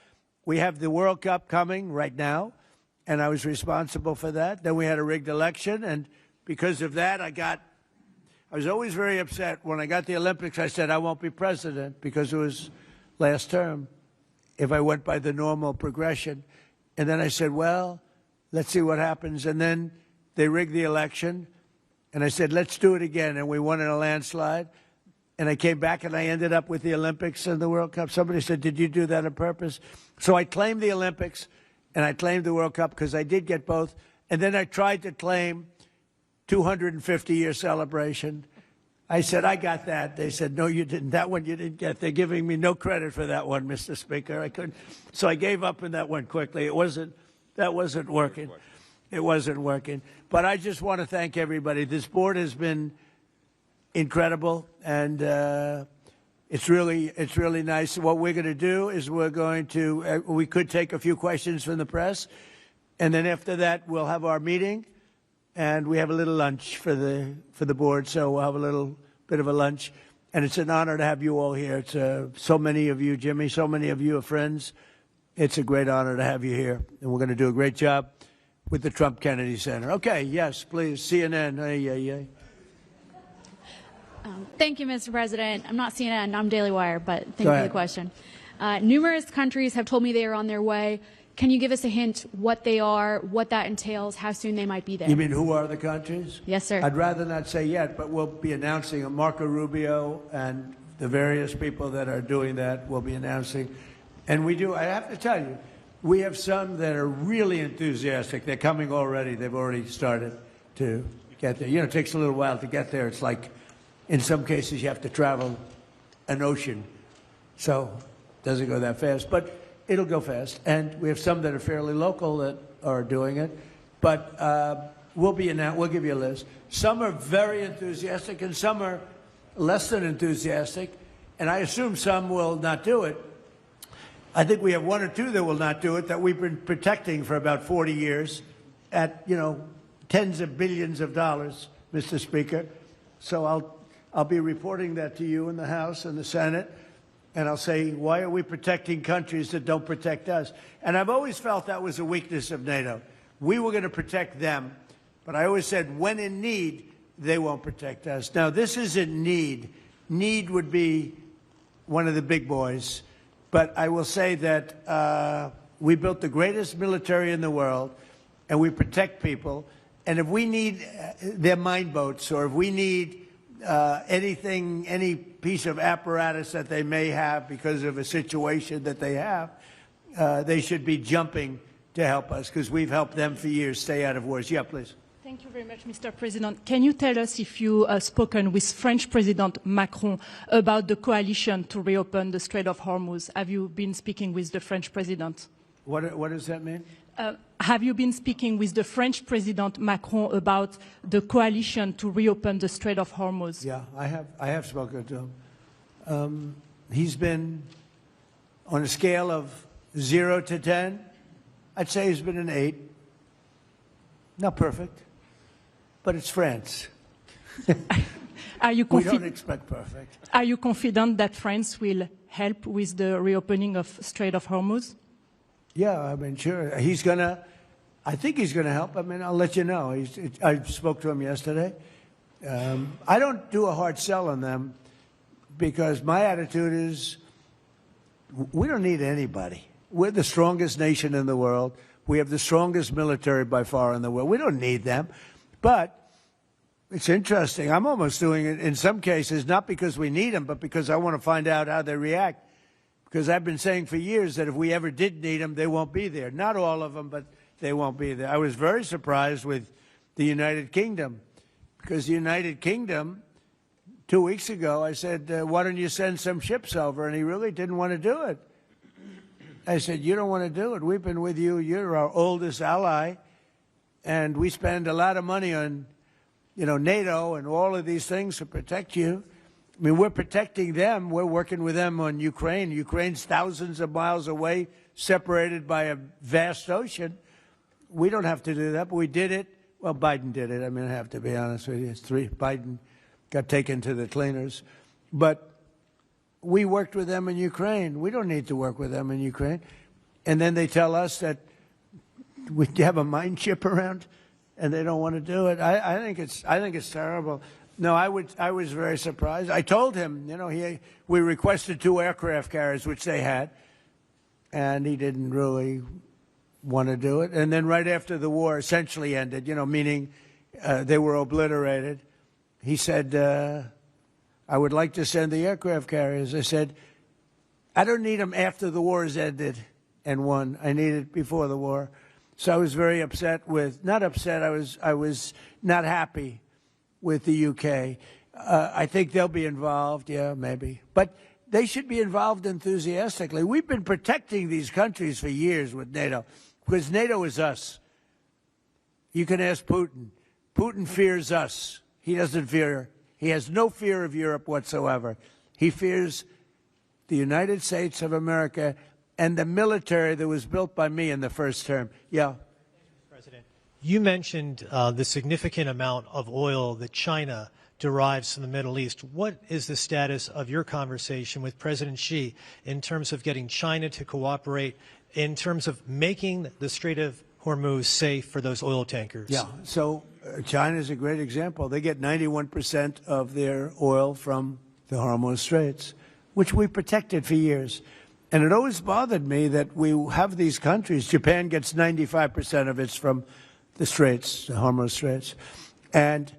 We have the World Cup coming right now, and I was responsible for that. Then we had a rigged election, and because of that, I was always very upset. When I got the Olympics, I said I won't be president because it was last term if I went by the normal progression. And then I said, well, let's see what happens. And then they rigged the election, and I said, let's do it again, and we won in a landslide. And I came back, and I ended up with the Olympics and the World Cup. Somebody said, did you do that on purpose? So I claimed the Olympics, and I claimed the World Cup because I did get both. And then I tried to claim 250-year celebration. I said, I got that. They said, no, you didn't. That one you didn't get. They're giving me no credit for that one, Mr. Speaker. I couldn't. So I gave up on that one quickly. That wasn't working. It wasn't working. But I just want to thank everybody. This board has been incredible, and it's really nice. What we're going to do is we could take a few questions from the press, and then after that we'll have our meeting, and we have a little lunch for the board. So we'll have a little bit of a lunch, and it's an honor to have you all here. It's so many of you, Jimmy, so many of you are friends. It's a great honor to have you here, and we're going to do a great job with the Trump Kennedy Center. Okay, yes, please, CNN. Hey. Thank you, Mr. President. I'm not CNN, I'm Daily Wire, but thank you for the question. Numerous countries have told me they are on their way. Can you give us a hint what they are, what that entails, how soon they might be there? You mean who are the countries? Yes, sir. I'd rather not say yet, but we'll be announcing Marco Rubio and the various people that are doing that will be announcing. And I have to tell you, we have some that are really enthusiastic. They're coming already. They've already started to get there. You know, it takes a little while to get there. It's like, in some cases, you have to travel an ocean. So it doesn't go that fast, but it'll go fast. And we have some that are fairly local that are doing it. But we'll give you a list. Some are very enthusiastic, and some are less than enthusiastic. And I assume some will not do it. I think we have one or two that will not do it that we've been protecting for about 40 years at, tens of billions of dollars, Mr. Speaker. So I'll be reporting that to you in the House and the Senate, and I'll say, why are we protecting countries that don't protect us? And I've always felt that was a weakness of NATO. We were going to protect them, but I always said, when in need, they won't protect us. Now, this isn't need. Need would be one of the big boys. But I will say that we built the greatest military in the world, and we protect people. And if we need their mine boats, or if we need anything, any piece of apparatus that they may have because of a situation that they have, they should be jumping to help us, because we've helped them for years stay out of wars. Yeah, please. Thank you very much, Mr. President. Can you tell us if you have spoken with French President Macron about the coalition to reopen the Strait of Hormuz? Have you been speaking with the French President? What does that mean? Have you been speaking with the French President Macron about the coalition to reopen the Strait of Hormuz? Yeah, I have spoken to him. He's been, on a scale of 0 to 10, I'd say he's been an 8. Not perfect, but it's France. We don't expect perfect. Are you confident that France will help with the reopening of Strait of Hormuz? Yeah, I mean, sure. I think he's going to help. I mean, I'll let you know. I spoke to him yesterday. I don't do a hard sell on them because my attitude is we don't need anybody. We're the strongest nation in the world. We have the strongest military by far in the world. We don't need them. But it's interesting. I'm almost doing it in some cases, not because we need them, but because I want to find out how they react. Because I've been saying for years that if we ever did need them, they won't be there. Not all of them, but they won't be there. I was very surprised with the United Kingdom, because the United Kingdom, 2 weeks ago, I said, why don't you send some ships over? And he really didn't want to do it. I said, you don't want to do it. We've been with you. You're our oldest ally. And we spend a lot of money on, NATO and all of these things to protect you. I mean, we're protecting them. We're working with them on Ukraine. Ukraine's thousands of miles away, separated by a vast ocean. We don't have to do that, but we did it. Well, Biden did it. I mean, I have to be honest with you. Biden got taken to the cleaners. But we worked with them in Ukraine. We don't need to work with them in Ukraine. And then they tell us that we have a mine ship around, and they don't want to do it. I think it's terrible. No, I was very surprised. I told him, we requested 2 aircraft carriers, which they had, and he didn't really want to do it. And then right after the war essentially ended, meaning they were obliterated, he said, I would like to send the aircraft carriers. I said, I don't need them after the war has ended and won. I need it before the war. So I was very upset not upset, I was not happy with the UK. I think they'll be involved, yeah, maybe. But they should be involved enthusiastically. We've been protecting these countries for years with NATO, because NATO is us. You can ask Putin. Putin fears us. He has no fear of Europe whatsoever. He fears the United States of America and the military that was built by me in the first term. Yeah. President, you mentioned the significant amount of oil that China derives from the Middle East. What is the status of your conversation with President Xi in terms of getting China to cooperate, in terms of making the Strait of Hormuz safe for those oil tankers? Yeah, so China is a great example. They get 91% of their oil from the Hormuz Straits, which we protected for years. And it always bothered me that we have these countries. Japan gets 95% of its from the Straits, the Hormuz Straits. And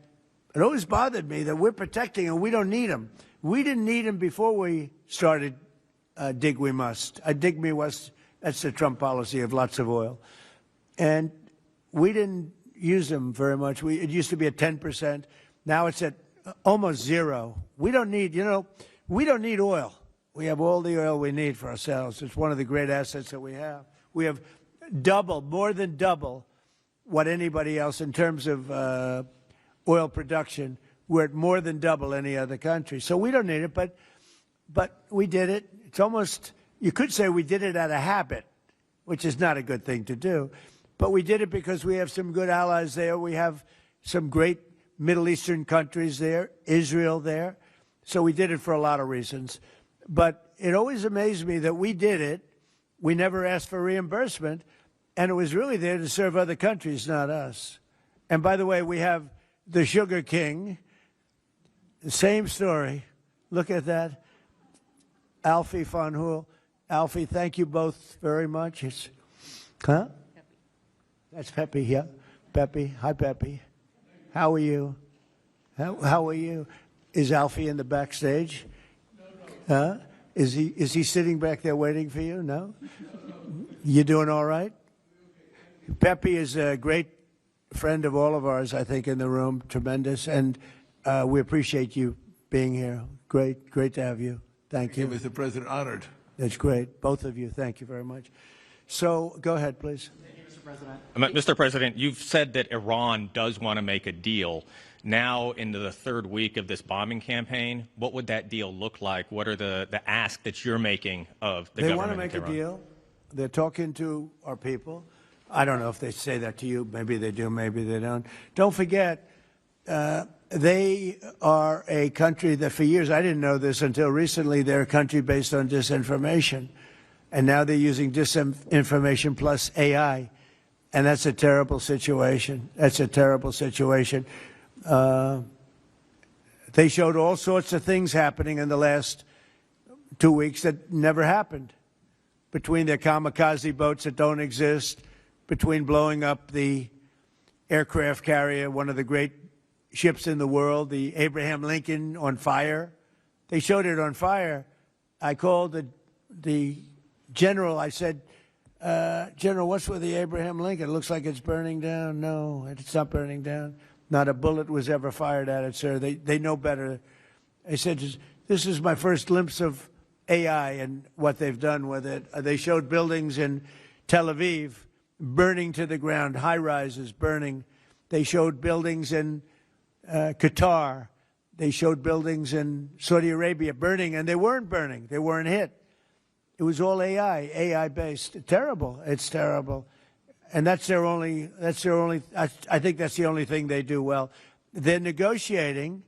it always bothered me that we're protecting and we don't need them. We didn't need them before we started dig we must. Dig me must, that's the Trump policy of lots of oil. And we didn't use them very much. It used to be at 10%. Now it's at almost 0. We don't need, we don't need oil. We have all the oil we need for ourselves. It's one of the great assets that we have. We have more than double what anybody else in terms of oil production. We're at more than double any other country. So we don't need it, but we did it. It's almost, You could say we did it out of habit, which is not a good thing to do. But we did it because we have some good allies there. We have some great Middle Eastern countries there, Israel there. So we did it for a lot of reasons. But it always amazed me that we did it. We never asked for reimbursement. And it was really there to serve other countries, not us. And by the way, we have the Sugar King. The same story. Look at that. Alfie von Hool. Alfie, thank you both very much. Huh? That's Pepe, yeah. Pepe. Hi, Pepe. How are you? How are you? Is Alfie in the backstage? Huh? Is he sitting back there waiting for you? No? You doing all right? Pepe is a great friend of all of ours, I think, in the room. Tremendous. And we appreciate you being here. Great to have you. Thank you. Mr. President, honored. That's great. Both of you. Thank you very much. So go ahead, please. Thank you, Mr. President. Mr. President, you've said that Iran does want to make a deal. Now, into the third week of this bombing campaign, what would that deal look like? What are the asks that you're making of the government? They want to make a deal. They're talking to our people. I don't know if they say that to you. Maybe they do, maybe they don't. Don't forget, they are a country that for years, I didn't know this until recently, they're a country based on disinformation. And now they're using disinformation plus AI. And that's a terrible situation. That's a terrible situation. They showed all sorts of things happening in the last 2 weeks that never happened. Between their kamikaze boats that don't exist, between blowing up the aircraft carrier, one of the great ships in the world, the Abraham Lincoln, on fire. They showed it on fire. I called the general. I said, General, what's with the Abraham Lincoln? It looks like it's burning down. No, it's not burning down. Not a bullet was ever fired at it, sir. They know better. I said, this is my first glimpse of AI and what they've done with it. They showed buildings in Tel Aviv burning to the ground, high-rises burning. They showed buildings in Qatar. They showed buildings in Saudi Arabia burning, and they weren't burning. They weren't hit. It was all AI-based. Terrible. It's terrible. And that's their only, I think that's the only thing they do well. They're negotiating,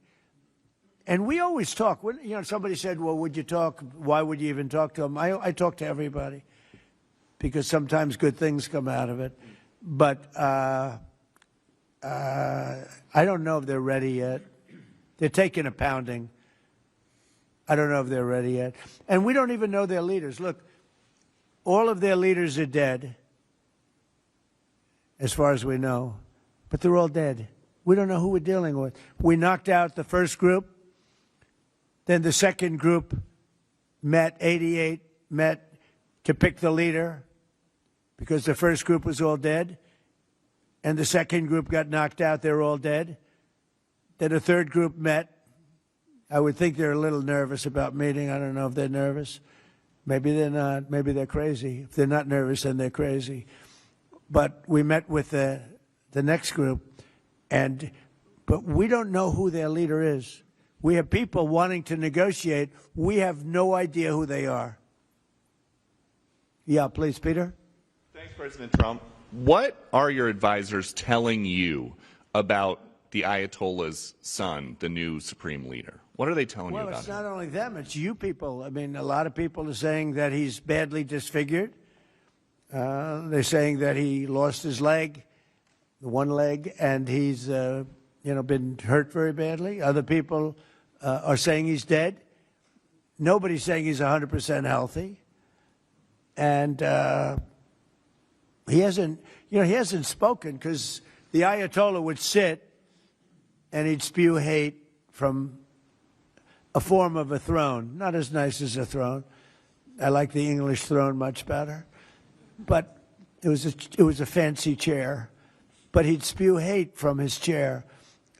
and we always talk. When, somebody said, well, would you talk? Why would you even talk to them? I talk to everybody because sometimes good things come out of it. But I don't know if they're ready yet. They're taking a pounding. I don't know if they're ready yet. And we don't even know their leaders. Look, all of their leaders are dead, as far as we know, but they're all dead. We don't know who we're dealing with. We knocked out the first group. Then the second group met, 88 met to pick the leader because the first group was all dead. And the second group got knocked out. They're all dead. Then a third group met. I would think they're a little nervous about meeting. I don't know if they're nervous. Maybe they're not. Maybe they're crazy. If they're not nervous, then they're crazy. But we met with the next group, but we don't know who their leader is. We have people wanting to negotiate. We have no idea who they are. Yeah, please, Peter. Thanks, President Trump. What are your advisors telling you about the Ayatollah's son, the new supreme leader? What are they telling you about him? Well, it's not only them, it's you people. I mean, a lot of people are saying that he's badly disfigured. They're saying that he lost his leg, one leg, and he's, been hurt very badly. Other people are saying he's dead. Nobody's saying he's 100% healthy. And he hasn't spoken because the Ayatollah would sit and he'd spew hate from a form of a throne. Not as nice as a throne. I like the English throne much better. But it was a fancy chair. But he'd spew hate from his chair.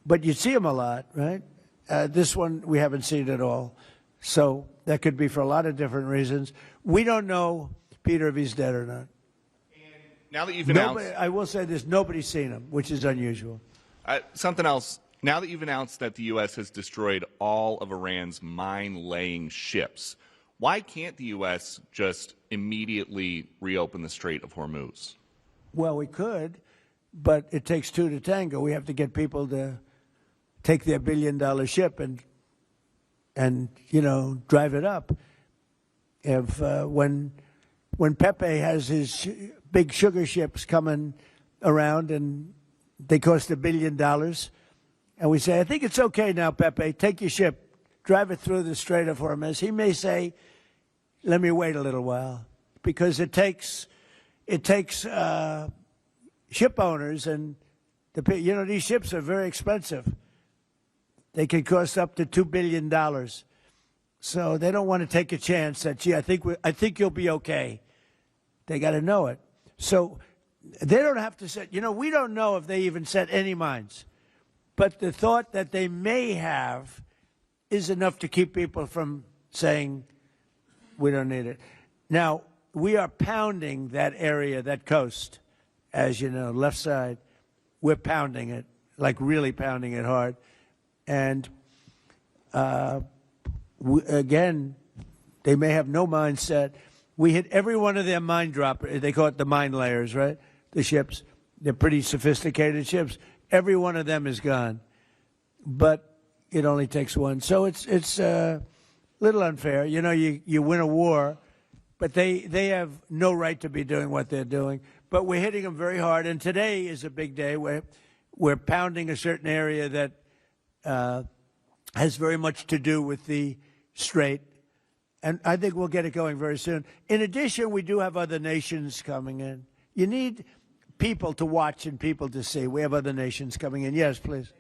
But you'd see him a lot, right? This one, we haven't seen at all. So that could be for a lot of different reasons. We don't know, Peter, if he's dead or not. And now that you've announced... I will say this, nobody's seen him, which is unusual. Something else. Now that you've announced that the U.S. has destroyed all of Iran's mine-laying ships, Why can't the U.S. just immediately reopen the Strait of Hormuz? Well, we could, but it takes two to tango. We have to get people to take their billion-dollar ship and drive it up. If when Pepe has his big sugar ships coming around and they cost $1 billion, and we say, I think it's okay now, Pepe, take your ship, drive it through the Strait of Hormuz. He may say, let me wait a little while, because it takes ship owners, and these ships are very expensive. They can cost up to $2 billion. So they don't want to take a chance that, gee, I think you'll be okay. They got to know it. So they don't have to set, we don't know if they even set any mines. But the thought that they may have is enough to keep people from saying, we don't need it. Now, we are pounding that area, that coast, as you know, left side. We're pounding it, like really pounding it hard. And again, they may have no mine set. We hit every one of their mine droppers. They call it the mine layers, right? The ships. They're pretty sophisticated ships. Every one of them is gone. But it only takes one. So it's a little unfair. You win a war, but they have no right to be doing what they're doing. But we're hitting them very hard. And today is a big day where we're pounding a certain area that has very much to do with the Strait. And I think we'll get it going very soon. In addition, we do have other nations coming in. You need people to watch and people to see. We have other nations coming in. Yes, please.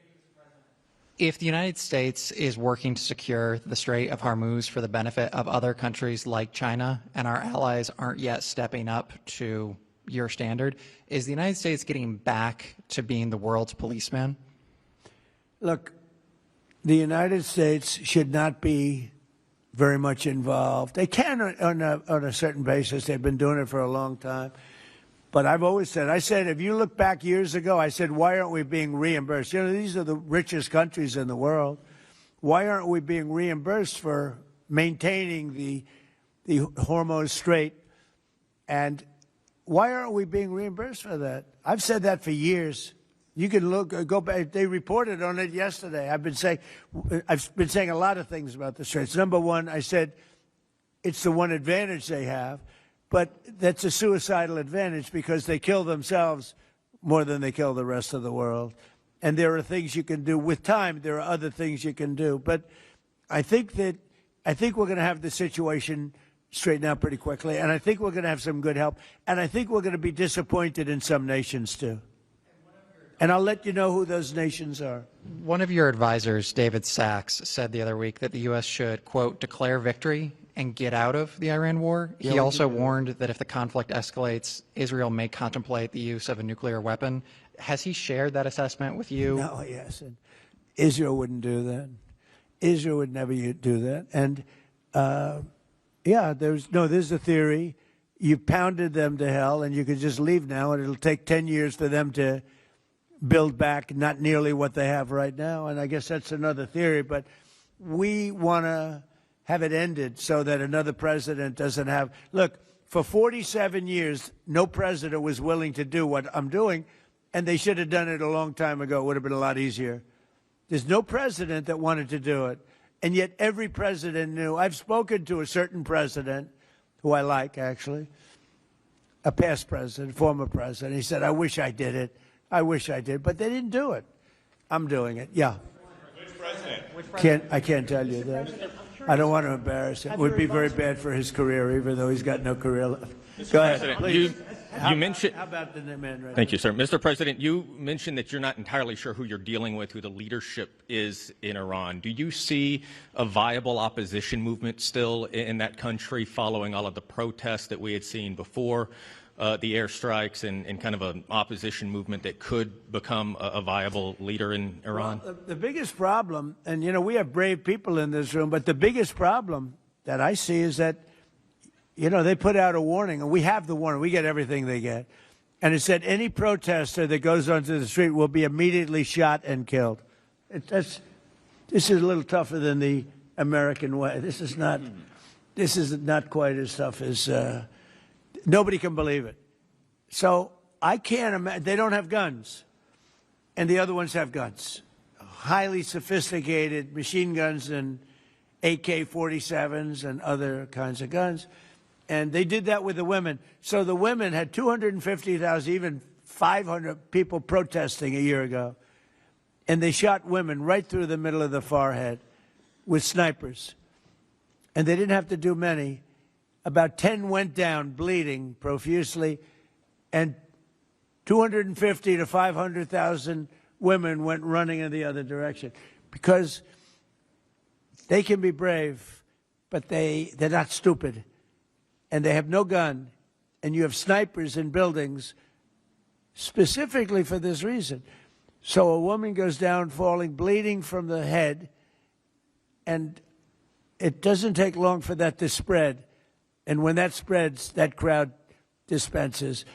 If the United States is working to secure the Strait of Hormuz for the benefit of other countries like China, and our allies aren't yet stepping up to your standard, is the United States getting back to being the world's policeman? Look, the United States should not be very much involved. They can on a certain basis. They've been doing it for a long time. But I've always said, if you look back years ago, I said, why aren't we being reimbursed? These are the richest countries in the world. Why aren't we being reimbursed for maintaining the Hormuz Strait? And why aren't we being reimbursed for that? I've said that for years. You can go back. They reported on it yesterday. I've been saying a lot of things about the Straits. Number one, I said it's the one advantage they have, but that's a suicidal advantage because they kill themselves more than they kill the rest of the world. And there are things you can do with time. There are other things you can do. But I think we're going to have the situation straightened out pretty quickly, and I think we're going to have some good help. And I think we're going to be disappointed in some nations too. And I'll let you know who those nations are. One of your advisors, David Sachs, said the other week that the U.S. should, quote, declare victory and get out of the Iran war. Yeah, he also warned that if the conflict escalates, Israel may contemplate the use of a nuclear weapon. Has he shared that assessment with you? No, he hasn't. Israel wouldn't do that. Israel would never do that. And, there's a theory. You pounded them to hell, and you could just leave now, and it'll take 10 years for them to build back not nearly what they have right now. And I guess that's another theory. But we want to have it ended so that another president doesn't have. Look, for 47 years, no president was willing to do what I'm doing, and they should have done it a long time ago. It would have been a lot easier. There's no president that wanted to do it, and yet every president knew. I've spoken to a certain president, who I like, actually, a past president, former president. He said, I wish I did it. I wish I did, but they didn't do it. I'm doing it. Yeah. Which president? I can't tell you that. I don't want to embarrass him. It would be very bad for his career, even though he's got no career left. Go ahead, please. You mentioned. How about the man right Thank you, sir. Mr. President, you mentioned that you're not entirely sure who you're dealing with, who the leadership is in Iran. Do you see a viable opposition movement still in that country following all of the protests that we had seen before the airstrikes and kind of an opposition movement that could become a viable leader in Iran? Well, the biggest problem, and we have brave people in this room, but the biggest problem that I see is that they put out a warning, and we have the warning. We get everything they get. And it said any protester that goes onto the street will be immediately shot and killed. This is a little tougher than the American way. This is not. this is not quite as tough as nobody can believe it. So I can't imagine. They don't have guns, and the other ones have guns, highly sophisticated machine guns and AK-47s and other kinds of guns. And they did that with the women. So the women had 250,000, even 500 people protesting a year ago. And they shot women right through the middle of the forehead with snipers. And they didn't have to do many. About 10 went down bleeding profusely, and 250 to 500,000 women went running in the other direction, because they can be brave, but they're not stupid, and they have no gun, and you have snipers in buildings specifically for this reason. So a woman goes down falling, bleeding from the head, and it doesn't take long for that to spread. And when that spreads, that crowd dispenses.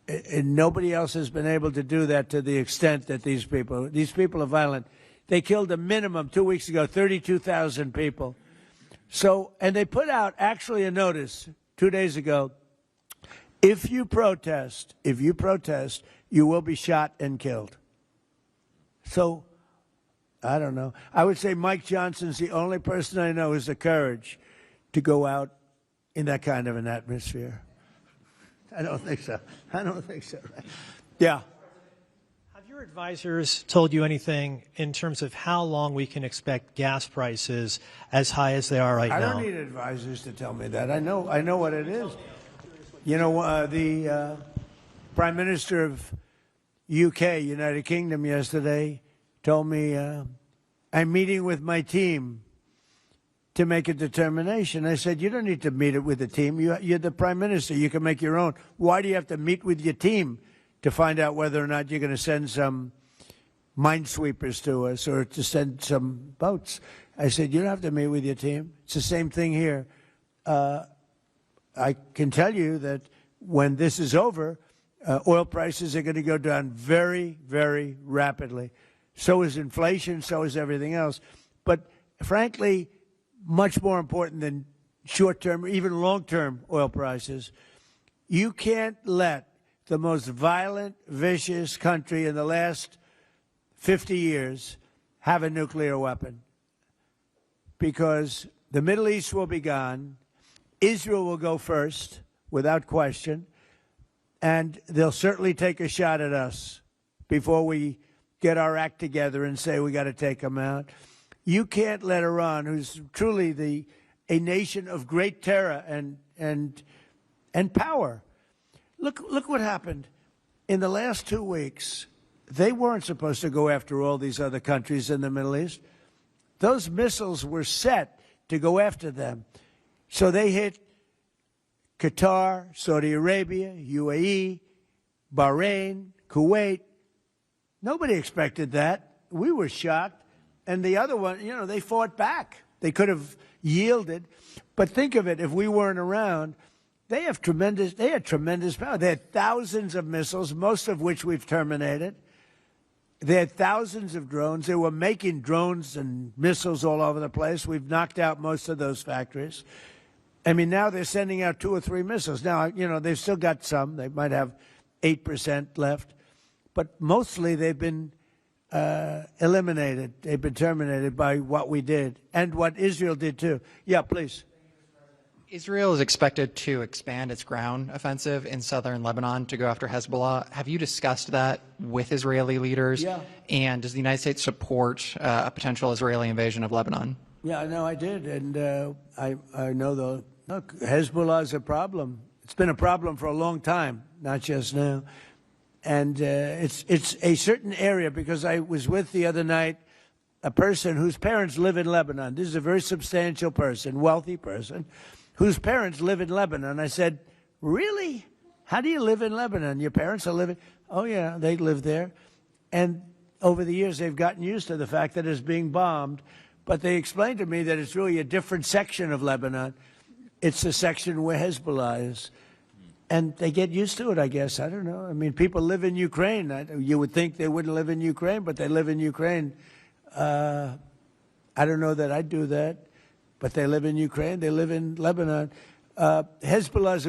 And nobody else has been able to do that to the extent that these people are violent. They killed a minimum 2 weeks ago, 32,000 people. So, and they put out actually a notice 2 days ago. If you protest, you will be shot and killed. So, I don't know. I would say Mike Johnson's the only person I know who has the courage to go out in that kind of an atmosphere. I don't think so. I don't think so. Yeah. Have your advisors told you anything in terms of how long we can expect gas prices as high as they are right now? I don't need advisors to tell me that. I know what it is. You know, the Prime Minister of UK, United Kingdom, yesterday told me, I'm meeting with my team to make a determination. I said, you don't need to meet it with the team. You're the Prime Minister. You can make your own. Why do you have to meet with your team to find out whether or not you're going to send some minesweepers to us or to send some boats? I said, you don't have to meet with your team. It's the same thing here. I can tell you that when this is over, oil prices are going to go down very, very rapidly. So is inflation, so is everything else. But frankly, much more important than short-term, even long-term oil prices, you can't let the most violent, vicious country in the last 50 years have a nuclear weapon, because the Middle East will be gone, Israel will go first, without question, and they'll certainly take a shot at us before we get our act together and say we got to take them out. You can't let Iran, who's truly a nation of great terror and power. Look what happened in the last 2 weeks. They weren't supposed to go after all these other countries in the Middle East. Those missiles were set to go after them. So they hit Qatar, Saudi Arabia, UAE, Bahrain, Kuwait. Nobody expected that. We were shocked. And the other one, you know, they fought back. They could have yielded. But think of it, if we weren't around, they had tremendous power. They had thousands of missiles, most of which we've terminated. They had thousands of drones. They were making drones and missiles all over the place. We've knocked out most of those factories. I mean, now they're sending out 2 or 3 missiles. Now, you know, they've still got some. They might have 8% left. But mostly they've been eliminated. They've been terminated by what we did and what Israel did too. Yeah, please. Israel is expected to expand its ground offensive in southern Lebanon to go after Hezbollah. Have you discussed that with Israeli leaders? Yeah. And does the United States support a potential Israeli invasion of Lebanon? Yeah, no, I did. And I know look, Hezbollah is a problem. It's been a problem for a long time, not just now. And it's a certain area, because I was with the other night a person whose parents live in Lebanon. This is a very substantial person, wealthy person, whose parents live in Lebanon. I said, really? How do you live in Lebanon? Your parents are living? Oh, yeah, they live there. And over the years, they've gotten used to the fact that it's being bombed. But they explained to me that it's really a different section of Lebanon. It's the section where Hezbollah is. And they get used to it, I guess. I don't know. I mean, people live in Ukraine. You would think they wouldn't live in Ukraine, but they live in Ukraine. I don't know that I'd do that. but they live in Ukraine, they live in Lebanon. Hezbollah's